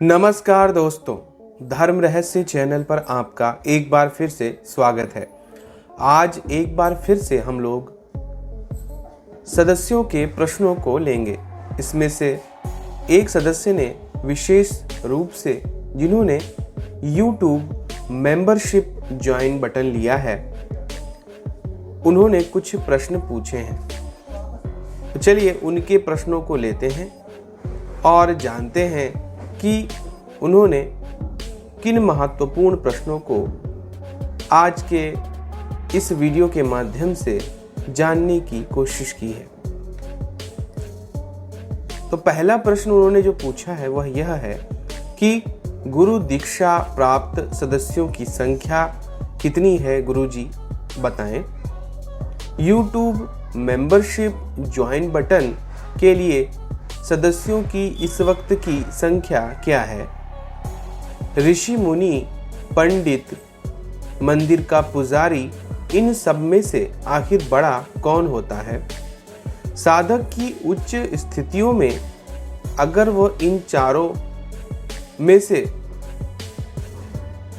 नमस्कार दोस्तों, धर्म रहस्य चैनल पर आपका एक बार फिर से स्वागत है। आज एक बार फिर से हम लोग सदस्यों के प्रश्नों को लेंगे। इसमें से एक सदस्य ने विशेष रूप से जिन्होंने YouTube मेंबरशिप ज्वाइन बटन लिया है, उन्होंने कुछ प्रश्न पूछे हैं। तो चलिए उनके प्रश्नों को लेते हैं और जानते हैं कि उन्होंने किन महत्वपूर्ण प्रश्नों को आज के इस वीडियो के माध्यम से जानने की कोशिश की है। तो पहला प्रश्न उन्होंने जो पूछा है वह यह है कि गुरु दीक्षा प्राप्त सदस्यों की संख्या कितनी है, गुरुजी बताएं। YouTube मेंबरशिप ज्वाइन बटन के लिए सदस्यों की इस वक्त की संख्या क्या है? ऋषि मुनि, पंडित, मंदिर का पुजारी, इन सब में से आखिर बड़ा कौन होता है? साधक की उच्च स्थितियों में अगर वह इन चारों में से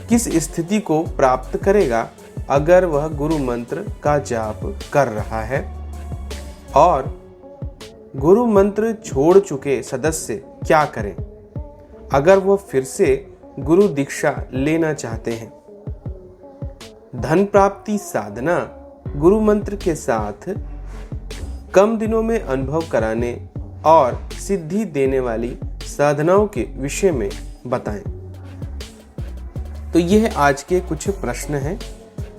किस स्थिति को प्राप्त करेगा अगर वह गुरु मंत्र का जाप कर रहा है? और गुरु मंत्र छोड़ चुके सदस्य क्या करें अगर वह फिर से गुरु दीक्षा लेना चाहते हैं? धन प्राप्ति साधना गुरु मंत्र के साथ कम दिनों में अनुभव कराने और सिद्धि देने वाली साधनाओं के विषय में बताएं। तो यह आज के कुछ प्रश्न हैं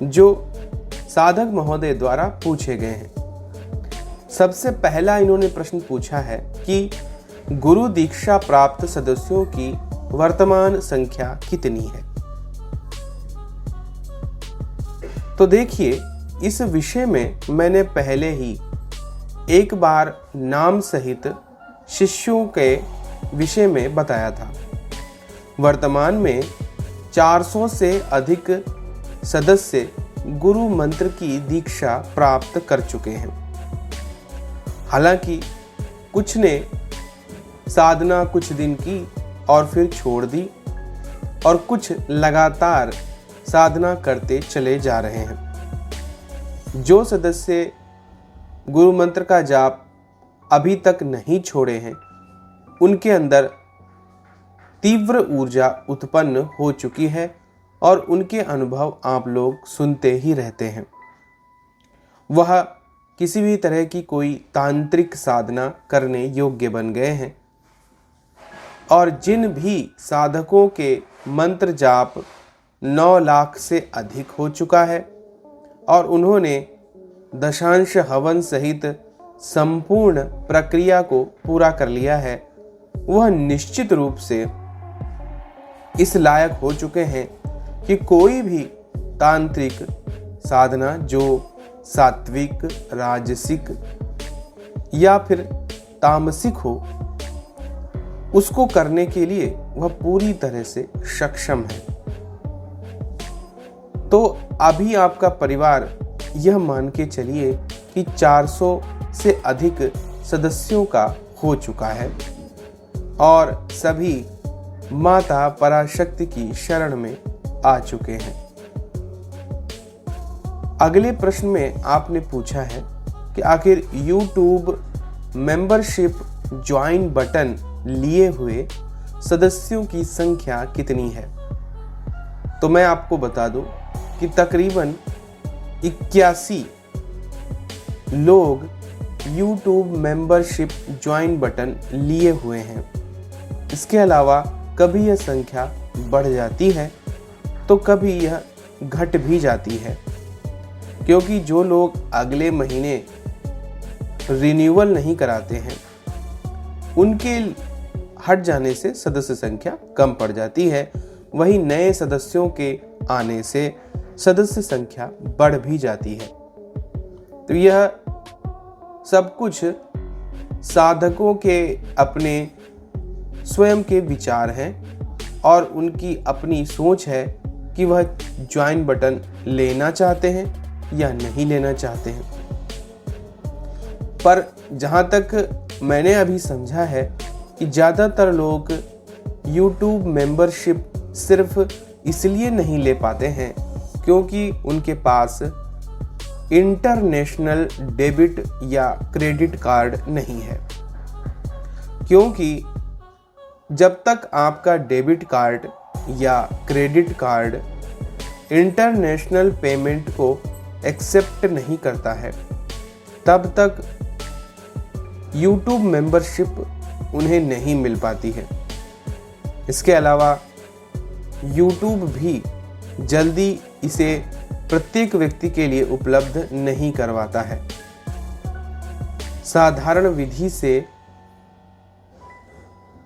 जो साधक महोदय द्वारा पूछे गए हैं। सबसे पहला इन्होंने प्रश्न पूछा है कि गुरु दीक्षा प्राप्त सदस्यों की वर्तमान संख्या कितनी है? तो देखिए, इस विषय में मैंने पहले ही एक बार नाम सहित शिष्यों के विषय में बताया था। वर्तमान में 400 से अधिक सदस्य गुरु मंत्र की दीक्षा प्राप्त कर चुके हैं। हालांकि कुछ ने साधना कुछ दिन की और फिर छोड़ दी और कुछ लगातार साधना करते चले जा रहे हैं। जो सदस्य गुरु मंत्र का जाप अभी तक नहीं छोड़े हैं, उनके अंदर तीव्र ऊर्जा उत्पन्न हो चुकी है और उनके अनुभव आप लोग सुनते ही रहते हैं। वह किसी भी तरह की कोई तांत्रिक साधना करने योग्य बन गए हैं और जिन भी साधकों के मंत्र जाप 9 लाख से अधिक हो चुका है और उन्होंने दशांश हवन सहित संपूर्ण प्रक्रिया को पूरा कर लिया है, वह निश्चित रूप से इस लायक हो चुके हैं कि कोई भी तांत्रिक साधना जो सात्विक, राजसिक या फिर तामसिक हो, उसको करने के लिए वह पूरी तरह से सक्षम है। तो अभी आपका परिवार यह मान के चलिए कि 400 से अधिक सदस्यों का हो चुका है और सभी माता पराशक्ति की शरण में आ चुके हैं। अगले प्रश्न में आपने पूछा है कि आखिर YouTube मेंबरशिप ज्वाइन बटन लिए हुए सदस्यों की संख्या कितनी है? तो मैं आपको बता दूं कि तकरीबन 81 लोग YouTube मेंबरशिप ज्वाइन बटन लिए हुए हैं। इसके अलावा कभी यह संख्या बढ़ जाती है तो कभी यह घट भी जाती है, क्योंकि जो लोग अगले महीने रिन्यूअल नहीं कराते हैं, उनके हट जाने से सदस्य संख्या कम पड़ जाती है। वहीं नए सदस्यों के आने से सदस्य संख्या बढ़ भी जाती है। तो यह सब कुछ साधकों के अपने स्वयं के विचार हैं और उनकी अपनी सोच है कि वह ज्वाइन बटन लेना चाहते हैं या नहीं लेना चाहते हैं। पर जहाँ तक मैंने अभी समझा है कि ज़्यादातर लोग YouTube मेंबरशिप सिर्फ इसलिए नहीं ले पाते हैं क्योंकि उनके पास इंटरनेशनल डेबिट या क्रेडिट कार्ड नहीं है, क्योंकि जब तक आपका डेबिट कार्ड या क्रेडिट कार्ड इंटरनेशनल पेमेंट को एक्सेप्ट नहीं करता है, तब तक YouTube मेंबरशिप उन्हें नहीं मिल पाती है। इसके अलावा YouTube भी जल्दी इसे प्रत्येक व्यक्ति के लिए उपलब्ध नहीं करवाता है। साधारण विधि से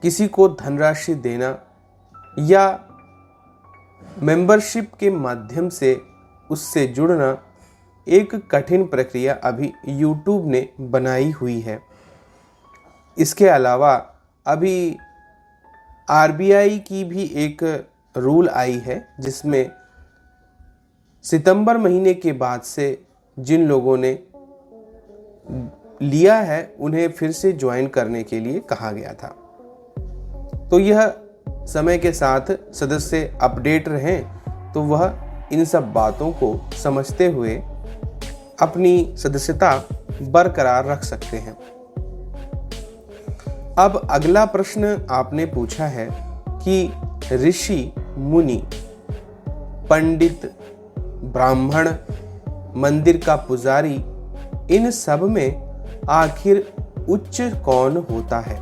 किसी को धनराशि देना या मेंबरशिप के माध्यम से उससे जुड़ना एक कठिन प्रक्रिया अभी YouTube ने बनाई हुई है। इसके अलावा अभी RBI की भी एक रूल आई है, जिसमें सितंबर महीने के बाद से जिन लोगों ने लिया है उन्हें फिर से ज्वाइन करने के लिए कहा गया था। तो यह समय के साथ सदस्य अपडेट रहें तो वह इन सब बातों को समझते हुए अपनी सदस्यता बरकरार रख सकते हैं। अब अगला प्रश्न आपने पूछा है कि ऋषि, मुनि, पंडित, ब्राह्मण, मंदिर का पुजारी, इन सब में आखिर उच्च कौन होता है?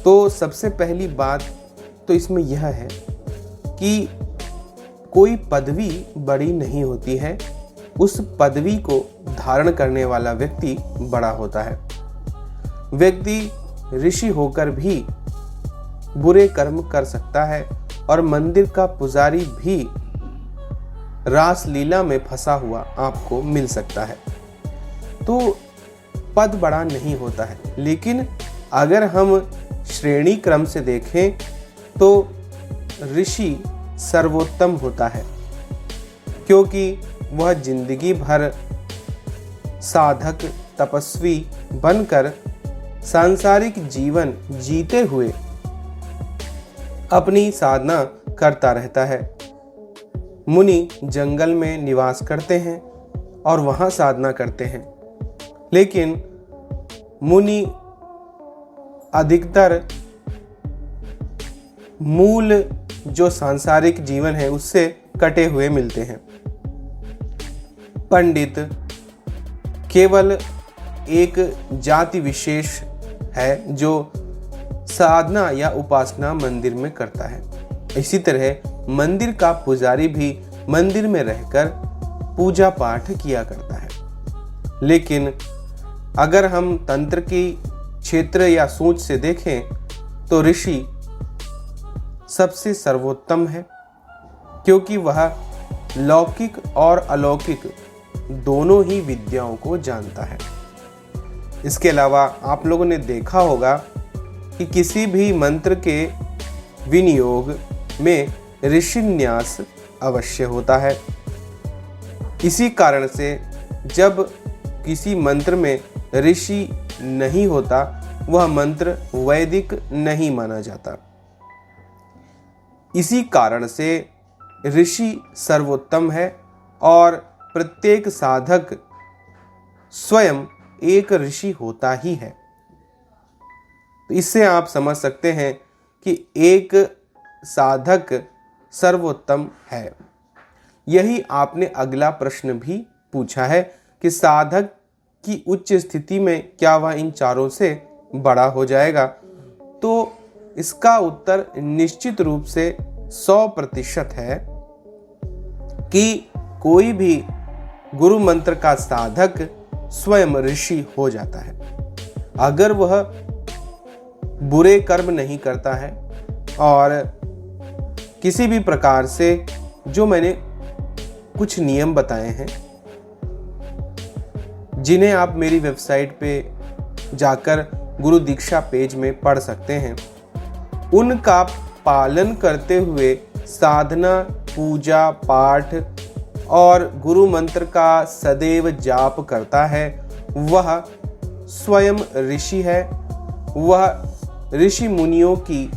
तो सबसे पहली बात तो इसमें यह है कि कोई पदवी बड़ी नहीं होती है, उस पदवी को धारण करने वाला व्यक्ति बड़ा होता है। व्यक्ति ऋषि होकर भी बुरे कर्म कर सकता है और मंदिर का पुजारी भी रास लीला में फंसा हुआ आपको मिल सकता है। तो पद बड़ा नहीं होता है, लेकिन अगर हम श्रेणी क्रम से देखें तो ऋषि सर्वोत्तम होता है, क्योंकि वह जिंदगी भर साधक तपस्वी बनकर सांसारिक जीवन जीते हुए अपनी साधना करता रहता है। मुनि जंगल में निवास करते हैं और वहां साधना करते हैं, लेकिन मुनि अधिकतर मूल जो सांसारिक जीवन है उससे कटे हुए मिलते हैं। पंडित केवल एक जाति विशेष है जो साधना या उपासना मंदिर में करता है। इसी तरह मंदिर का पुजारी भी मंदिर में रहकर पूजा पाठ किया करता है। लेकिन अगर हम तंत्र की क्षेत्र या सोच से देखें तो ऋषि सबसे सर्वोत्तम है, क्योंकि वह लौकिक और अलौकिक दोनों ही विद्याओं को जानता है। इसके अलावा आप लोगों ने देखा होगा कि किसी भी मंत्र के विनियोग में ऋषिन्यास अवश्य होता है। इसी कारण से जब किसी मंत्र में ऋषि नहीं होता वह मंत्र वैदिक नहीं माना जाता। इसी कारण से ऋषि सर्वोत्तम है और प्रत्येक साधक स्वयं एक ऋषि होता ही है। तो इससे आप समझ सकते हैं कि एक साधक सर्वोत्तम है। यही आपने अगला प्रश्न भी पूछा है कि साधक की उच्च स्थिति में क्या वह इन चारों से बड़ा हो जाएगा? तो इसका उत्तर निश्चित रूप से 100% है कि कोई भी गुरु मंत्र का साधक स्वयं ऋषि हो जाता है, अगर वह बुरे कर्म नहीं करता है और किसी भी प्रकार से जो मैंने कुछ नियम बताए हैं, जिन्हें आप मेरी वेबसाइट पे जाकर गुरु दीक्षा पेज में पढ़ सकते हैं, उनका पालन करते हुए साधना, पूजा पाठ और गुरु मंत्र का सदैव जाप करता है, वह स्वयं ऋषि है। वह ऋषि मुनियों की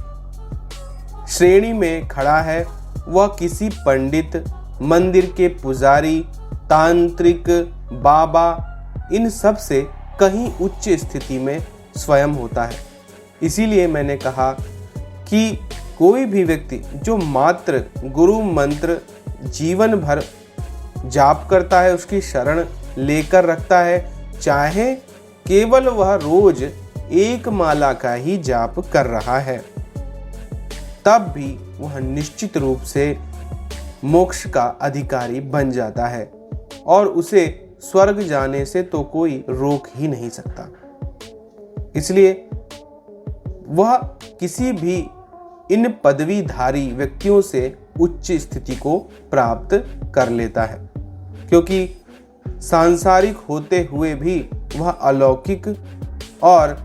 श्रेणी में खड़ा है, वह किसी पंडित, मंदिर के पुजारी, तांत्रिक, बाबा, इन सब से कहीं उच्च स्थिति में स्वयं होता है। इसीलिए मैंने कहा कि कोई भी व्यक्ति जो मात्र गुरु मंत्र जीवन भर जाप करता है, उसकी शरण लेकर रखता है, चाहे केवल वह रोज एक माला का ही जाप कर रहा है, तब भी वह निश्चित रूप से मोक्ष का अधिकारी बन जाता है और उसे स्वर्ग जाने से तो कोई रोक ही नहीं सकता। इसलिए वह किसी भी इन पदवीधारी व्यक्तियों से उच्च स्थिति को प्राप्त कर लेता है, क्योंकि सांसारिक होते हुए भी वह अलौकिक और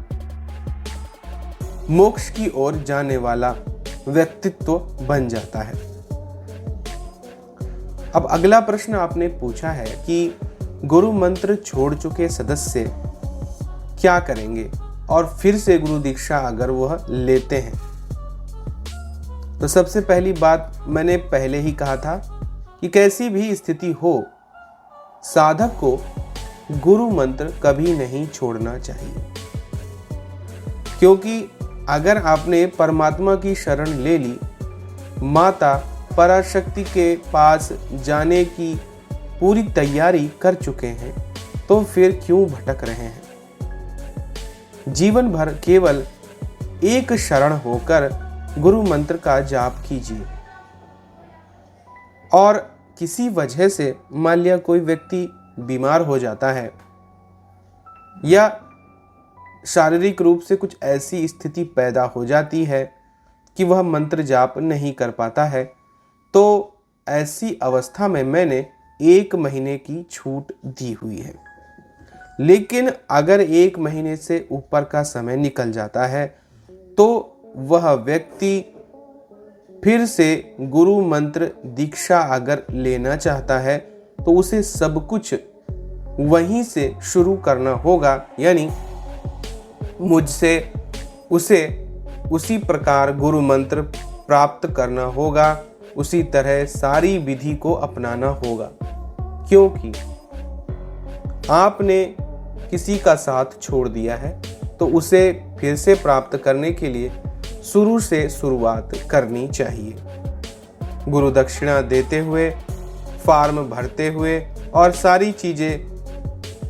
मोक्ष की ओर जाने वाला व्यक्तित्व बन जाता है। अब अगला प्रश्न आपने पूछा है कि गुरु मंत्र छोड़ चुके सदस्य क्या करेंगे और फिर से गुरु दीक्षा अगर वह लेते हैं। तो सबसे पहली बात मैंने पहले ही कहा था कि कैसी भी स्थिति हो, साधक को गुरु मंत्र कभी नहीं छोड़ना चाहिए, क्योंकि अगर आपने परमात्मा की शरण ले ली, माता पराशक्ति के पास जाने की पूरी तैयारी कर चुके हैं, तो फिर क्यों भटक रहे हैं। जीवन भर केवल एक शरण होकर गुरु मंत्र का जाप कीजिए। और किसी वजह से मान लिया कोई व्यक्ति बीमार हो जाता है या शारीरिक रूप से कुछ ऐसी स्थिति पैदा हो जाती है कि वह मंत्र जाप नहीं कर पाता है, तो ऐसी अवस्था में मैंने 1 महीने की छूट दी हुई है। लेकिन अगर 1 महीने से ऊपर का समय निकल जाता है तो वह व्यक्ति फिर से गुरु मंत्र दीक्षा अगर लेना चाहता है तो उसे सब कुछ वहीं से शुरू करना होगा, यानी मुझसे उसे उसी प्रकार गुरु मंत्र प्राप्त करना होगा, उसी तरह सारी विधि को अपनाना होगा। क्योंकि आपने किसी का साथ छोड़ दिया है तो उसे फिर से प्राप्त करने के लिए शुरू से शुरुआत करनी चाहिए। गुरु दक्षिणा देते हुए, फॉर्म भरते हुए और सारी चीजें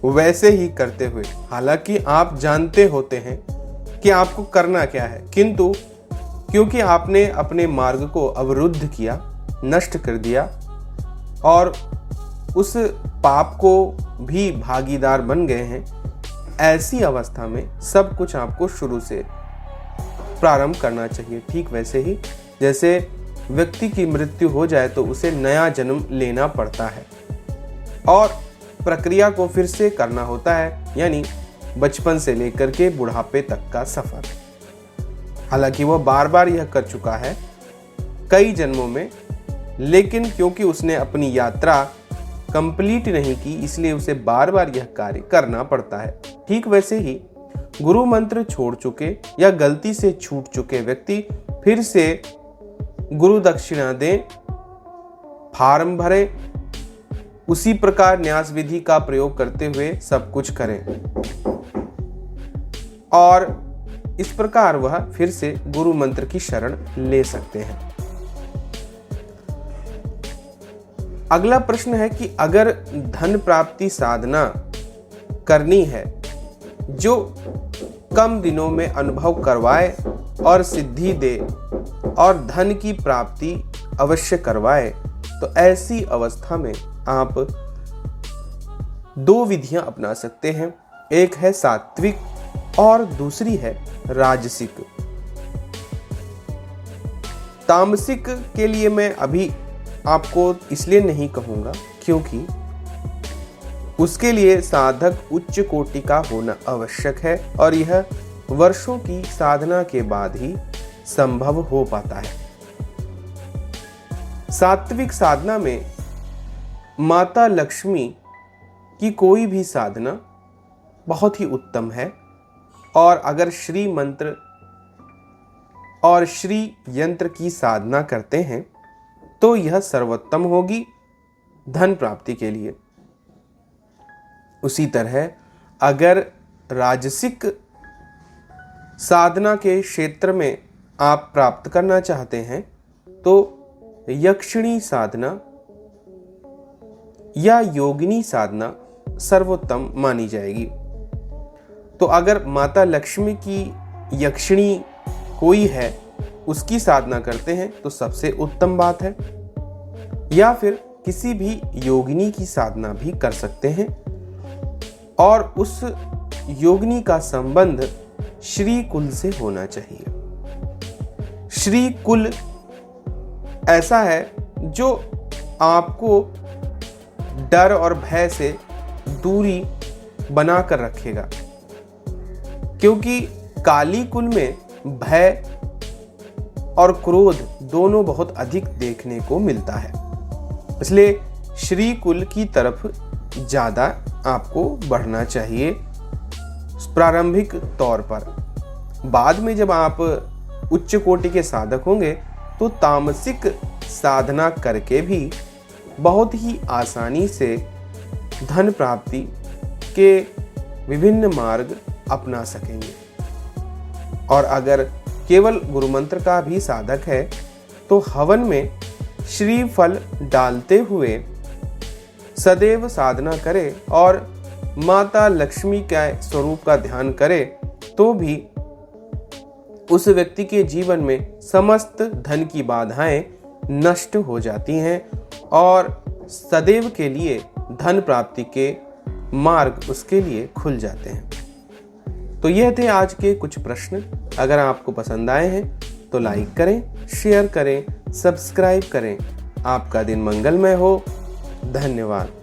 वैसे ही करते हुए, हालांकि आप जानते होते हैं कि आपको करना क्या है, किंतु क्योंकि आपने अपने मार्ग को अवरुद्ध किया, नष्ट कर दिया और उस पाप को भी भागीदार बन गए हैं, ऐसी अवस्था में सब कुछ आपको शुरू से प्रारंभ करना चाहिए। ठीक वैसे ही जैसे व्यक्ति की मृत्यु हो जाए तो उसे नया जन्म लेना पड़ता है और प्रक्रिया को फिर से करना होता है, यानी बचपन से लेकर के बुढ़ापे तक का सफर। हालांकि वह बार बार यह कर चुका है कई जन्मों में, लेकिन क्योंकि उसने अपनी यात्रा कंप्लीट नहीं की, इसलिए उसे बार बार यह कार्य करना पड़ता है। ठीक वैसे ही गुरु मंत्र छोड़ चुके या गलती से छूट चुके व्यक्ति फिर से गुरु दक्षिणा दें, फार्म भरें, उसी प्रकार न्यास विधि का प्रयोग करते हुए सब कुछ करें और इस प्रकार वह फिर से गुरु मंत्र की शरण ले सकते हैं। अगला प्रश्न है कि अगर धन प्राप्ति साधना करनी है जो कम दिनों में अनुभव करवाए और सिद्धि दे और धन की प्राप्ति अवश्य करवाए, तो ऐसी अवस्था में आप 2 विधियां अपना सकते हैं। एक है सात्विक और दूसरी है राजसिक। तामसिक के लिए मैं अभी आपको इसलिए नहीं कहूंगा क्योंकि उसके लिए साधक उच्च कोटि का होना आवश्यक है और यह वर्षों की साधना के बाद ही संभव हो पाता है। सात्विक साधना में माता लक्ष्मी की कोई भी साधना बहुत ही उत्तम है और अगर श्री मंत्र और श्री यंत्र की साधना करते हैं तो यह सर्वोत्तम होगी धन प्राप्ति के लिए। उसी तरह अगर राजसिक साधना के क्षेत्र में आप प्राप्त करना चाहते हैं तो यक्षिणी साधना या योगिनी साधना सर्वोत्तम मानी जाएगी। तो अगर माता लक्ष्मी की यक्षिणी कोई है उसकी साधना करते हैं तो सबसे उत्तम बात है, या फिर किसी भी योगिनी की साधना भी कर सकते हैं और उस योगिनी का संबंध श्री कुल से होना चाहिए। श्री कुल ऐसा है जो आपको डर और भय से दूरी बनाकर रखेगा, क्योंकि काली कुल में भय और क्रोध दोनों बहुत अधिक देखने को मिलता है। इसलिए श्री कुल की तरफ ज़्यादा आपको बढ़ना चाहिए प्रारंभिक तौर पर। बाद में जब आप उच्च कोटि के साधक होंगे तो तामसिक साधना करके भी बहुत ही आसानी से धन प्राप्ति के विभिन्न मार्ग अपना सकेंगे। और अगर केवल गुरु मंत्र का भी साधक है तो हवन में श्री फल डालते हुए सदैव साधना करे और माता लक्ष्मी के स्वरूप का ध्यान करे तो भी उस व्यक्ति के जीवन में समस्त धन की बाधाएं नष्ट हो जाती हैं और सदैव के लिए धन प्राप्ति के मार्ग उसके लिए खुल जाते हैं। तो यह थे आज के कुछ प्रश्न। अगर आपको पसंद आए हैं तो लाइक करें, शेयर करें, सब्सक्राइब करें। आपका दिन मंगलमय हो। धन्यवाद।